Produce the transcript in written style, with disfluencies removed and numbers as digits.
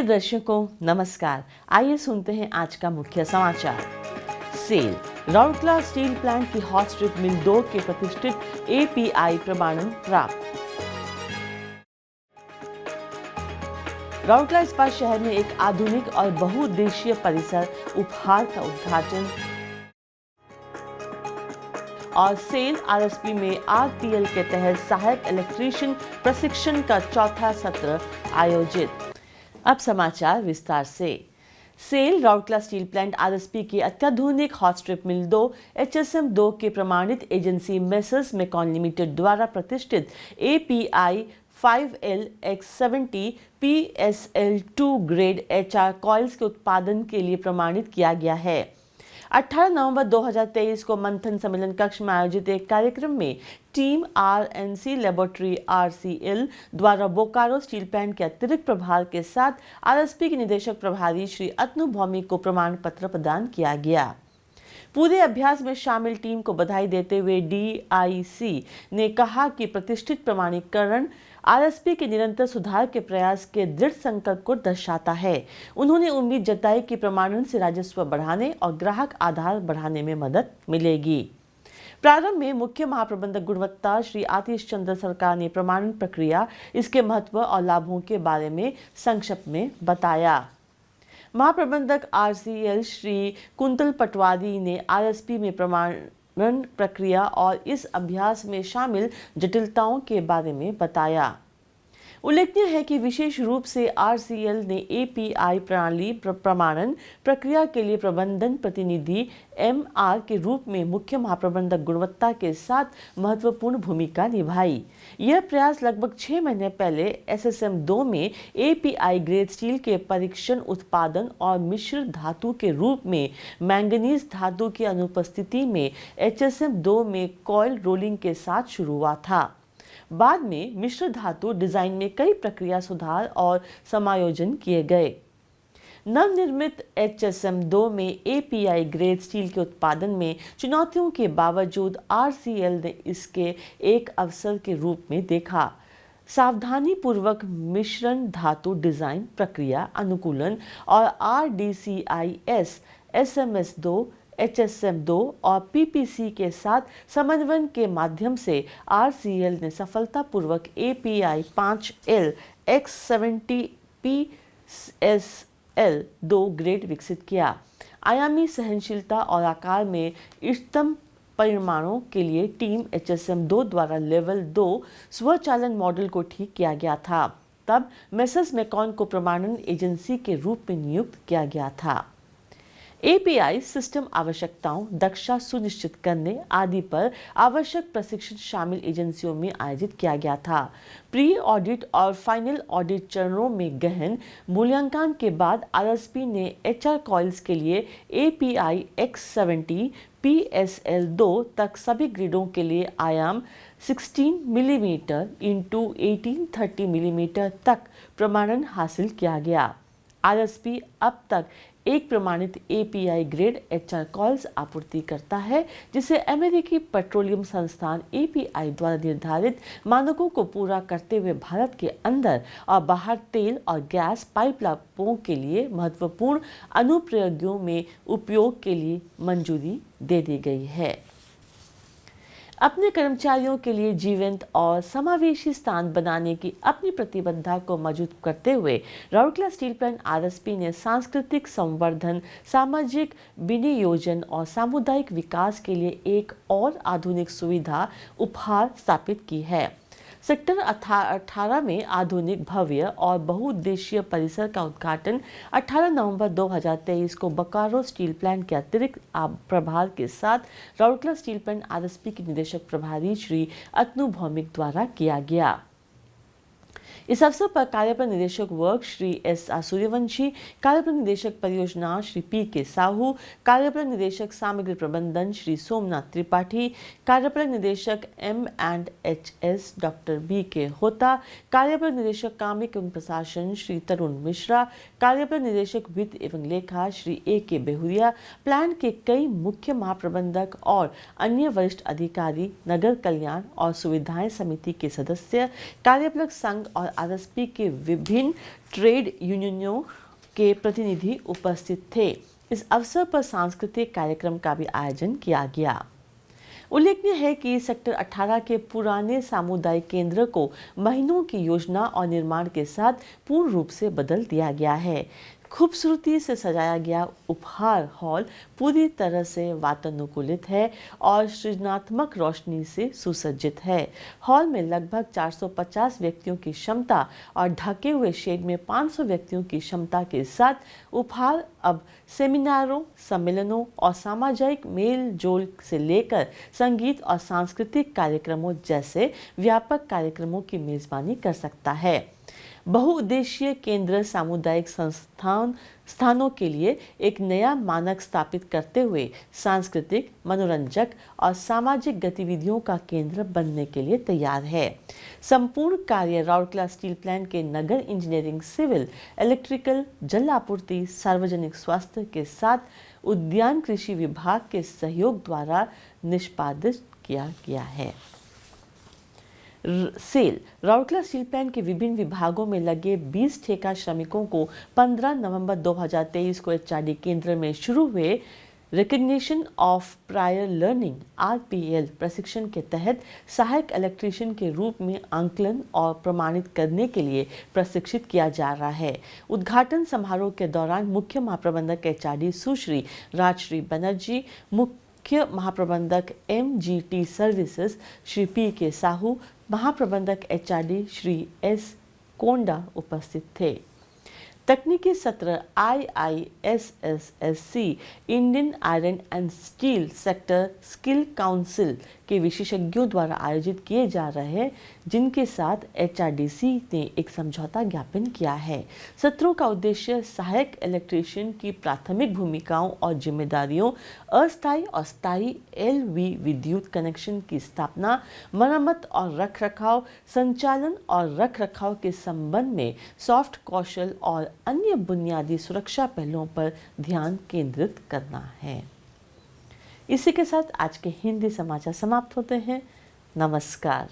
प्रिय दर्शकों नमस्कार। आइए सुनते हैं आज का मुख्य समाचार। सेल राउरकेला स्टील प्लांट की हॉट स्ट्रिप मिल 2 के प्रतिष्ठित API प्रमाणन प्राप्त। राउरकेला इस्पात शहर में एक आधुनिक और बहुउद्देशीय परिसर उपहार का उद्घाटन और सेल RSP में RTL के तहत सहायक इलेक्ट्रीशियन प्रशिक्षण का चौथा सत्र आयोजित। अब समाचार विस्तार से। SAIL Rourkela steel plant RSP की अत्याधुनिक हॉट स्ट्रिप मिल 2 HSM2 के प्रमाणित एजेंसी मेसर्स मेकॉन लिमिटेड द्वारा प्रतिष्ठित API 5LX70 PSL2 grade HR coils के उत्पादन के लिए प्रमाणित किया गया है। 18 नवंबर 2023 को मंथन सम्मेलन कक्ष में आयोजित एक कार्यक्रम में टीम RNC लेबोरेटरी RCL द्वारा बोकारो स्टील प्लांट के अतिरिक्त प्रभार के साथ RSP के निदेशक प्रभारी श्री अतनु भौमिक को प्रमाण पत्र प्रदान किया गया। पूरे अभ्यास में शामिल टीम को बधाई देते हुए DIC ने कहा कि प्रतिष्ठित प्रमाणीकरण RSP के निरंतर सुधार के प्रयास के दृढ़ संकल्प को दर्शाता है। उन्होंने उम्मीद जताई कि प्रमाणन से राजस्व बढ़ाने और ग्राहक आधार बढ़ाने में मदद मिलेगी। प्रारंभ में मुख्य महाप्रबंधक गुणवत्ता श्री आतिश चंद्र सरकार ने प्रमाणन प्रक्रिया, इसके महत्व और लाभों के बारे में संक्षिप्त में बताया। महाप्रबंधक RCL श्री कुंतल पटवारी ने RSP में प्रमाणन प्रक्रिया और इस अभ्यास में शामिल जटिलताओं के बारे में बताया। उल्लेखनीय है कि विशेष रूप से RCL ने API प्रणाली प्रमाणन प्रक्रिया के लिए प्रबंधन प्रतिनिधि MR के रूप में मुख्य महाप्रबंधक गुणवत्ता के साथ महत्वपूर्ण भूमिका निभाई। यह प्रयास लगभग 6 महीने पहले SSM2 में API ग्रेड स्टील के परीक्षण उत्पादन और मिश्र धातु के रूप में मैंगनीज धातु की अनुपस्थिति में HSM2 में कॉइल रोलिंग के साथ शुरू हुआ था। बाद में मिश्र धातु डिजाइन में कई प्रक्रिया सुधार और समायोजन किए गए। नवनिर्मित HSM2 में API ग्रेड स्टील के उत्पादन में चुनौतियों के बावजूद RCL ने इसके एक अवसर के रूप में देखा। सावधानी पूर्वक मिश्रण धातु डिजाइन प्रक्रिया अनुकूलन और RDCIS SMS2 HSM2 और PPC के साथ समन्वय के माध्यम से RCL ने सफलतापूर्वक API 5LX70 PSL2 ग्रेड विकसित किया। आयामी सहनशीलता और आकार में इष्टतम परिमाणों के लिए टीम HSM2 द्वारा लेवल 2 स्वचालन मॉडल को ठीक किया गया था। तब मेसर्स मेकॉन को प्रमाणन एजेंसी के रूप में नियुक्त किया गया था। API सिस्टम आवश्यकताओं, दक्षता सुनिश्चित करने आदि पर आवश्यक प्रशिक्षण शामिल एजेंसियों में आयोजित किया गया था। प्री ऑडिट और फाइनल ऑडिट चरणों में गहन मूल्यांकन के बाद RSP ने HR कॉइल्स के लिए API X70 PSL2 तक सभी ग्रेडों के लिए आयाम 16 मिलीमीटर × 1830 मिलीमीटर तक प्रमाणन हासिल किया गया। RSP अब तक एक प्रमाणित API ग्रेड HR कॉइल्स आपूर्ति करता है, जिसे अमेरिकी पेट्रोलियम संस्थान API द्वारा निर्धारित मानकों को पूरा करते हुए भारत के अंदर और बाहर तेल और गैस पाइपलाइनों के लिए महत्वपूर्ण अनुप्रयोगों में उपयोग के लिए मंजूरी दे दी गई है। अपने कर्मचारियों के लिए जीवंत और समावेशी स्थान बनाने की अपनी प्रतिबद्धता को मजबूत करते हुए राउरकेला स्टील प्लांट RSP ने सांस्कृतिक संवर्धन, सामाजिक विनियोजन और सामुदायिक विकास के लिए एक और आधुनिक सुविधा उपहार स्थापित की है। सेक्टर 18 में आधुनिक भव्य और बहुउद्देशीय परिसर का उद्घाटन 18 नवंबर 2023 को बोकारो स्टील प्लांट के अतिरिक्त प्रभार के साथ राउरकेला स्टील प्लांट RSP के निदेशक प्रभारी श्री अतनु भौमिक द्वारा किया गया। इस अवसर पर कार्यपालक निदेशक वर्ग श्री SR सूर्यवंशी, कार्यपालक निदेशक परियोजना श्री PK साहू, कार्यपालक निदेशक सामग्री प्रबंधन श्री सोमनाथ त्रिपाठी, कार्यपालक निदेशक M&HS डॉक्टर BK होता, कार्यपालक निदेशक कार्मिक एवं प्रशासन श्री तरुण मिश्रा, कार्यपालक निदेशक वित्त एवं लेखा श्री AK बेहुरिया, प्लांट के कई मुख्य महाप्रबंधक और अन्य वरिष्ठ अधिकारी, नगर कल्याण और सुविधाएं समिति के सदस्य, कार्यपालक संघ और और आरएसपी के विभिन्न ट्रेड यूनियनों के प्रतिनिधि उपस्थित थे। इस अवसर पर सांस्कृतिक कार्यक्रम का भी आयोजन किया गया। उल्लेखनीय है कि सेक्टर 18 के पुराने सामुदायिक केंद्र को महीनों की योजना और निर्माण के साथ पूर्ण रूप से बदल दिया गया है। खूबसूरती से सजाया गया उपहार हॉल पूरी तरह से वातानुकूलित है और सृजनात्मक रोशनी से सुसज्जित है। हॉल में लगभग 450 व्यक्तियों की क्षमता और ढके हुए शेड में 500 व्यक्तियों की क्षमता के साथ उपहार अब सेमिनारों, सम्मेलनों और सामाजिक मेल जोल से लेकर संगीत और सांस्कृतिक कार्यक्रमों जैसे व्यापक कार्यक्रमों की मेजबानी कर सकता है। बहुउद्देशीय केंद्र सामुदायिक स्थानों के लिए एक नया मानक स्थापित करते हुए सांस्कृतिक, मनोरंजक और सामाजिक गतिविधियों का केंद्र बनने के लिए तैयार है। संपूर्ण कार्य राउरकेला स्टील प्लांट के नगर इंजीनियरिंग, सिविल, इलेक्ट्रिकल, जल आपूर्ति, सार्वजनिक स्वास्थ्य के साथ उद्यान कृषि विभाग के सहयोग द्वारा निष्पादित किया गया है। सेल राउरकेला स्टील प्लांट के विभिन्न विभागों में लगे 20 ठेका श्रमिकों को 15 नवंबर 2023 को एचआरडी केंद्र में शुरू हुए recognition of prior learning (RPL) प्रशिक्षण के तहत सहायक इलेक्ट्रीशियन के रूप में आंकलन और प्रमाणित करने के लिए प्रशिक्षित किया जा रहा है। उद्घाटन समारोह के दौरान मुख्य महाप्रबंधक एचआरडी सुश्री राजश्री बनर्जी, मुख्य महाप्रबंधक MGT services Shri PK Sahu, महाप्रबंधक एचआरडी श्री S कोंडा उपस्थित थे। तकनीकी सत्र IISSSC Indian iron and steel sector skill council के विशेषज्ञों द्वारा आयोजित किए जा रहे हैं, जिनके साथ HRDC ने एक समझौता ज्ञापन किया है। सत्रों का उद्देश्य सहायक इलेक्ट्रीशियन की प्राथमिक भूमिकाओं और जिम्मेदारियों, अस्थायी और स्थायी LV विद्युत कनेक्शन की स्थापना, मरम्मत और रखरखाव, संचालन और रखरखाव के संबंध में सॉफ्ट कौशल और अन्य बुनियादी सुरक्षा पहलुओं पर ध्यान केंद्रित करना है। इसी के साथ आज के हिंदी समाचार समाप्त होते हैं। नमस्कार।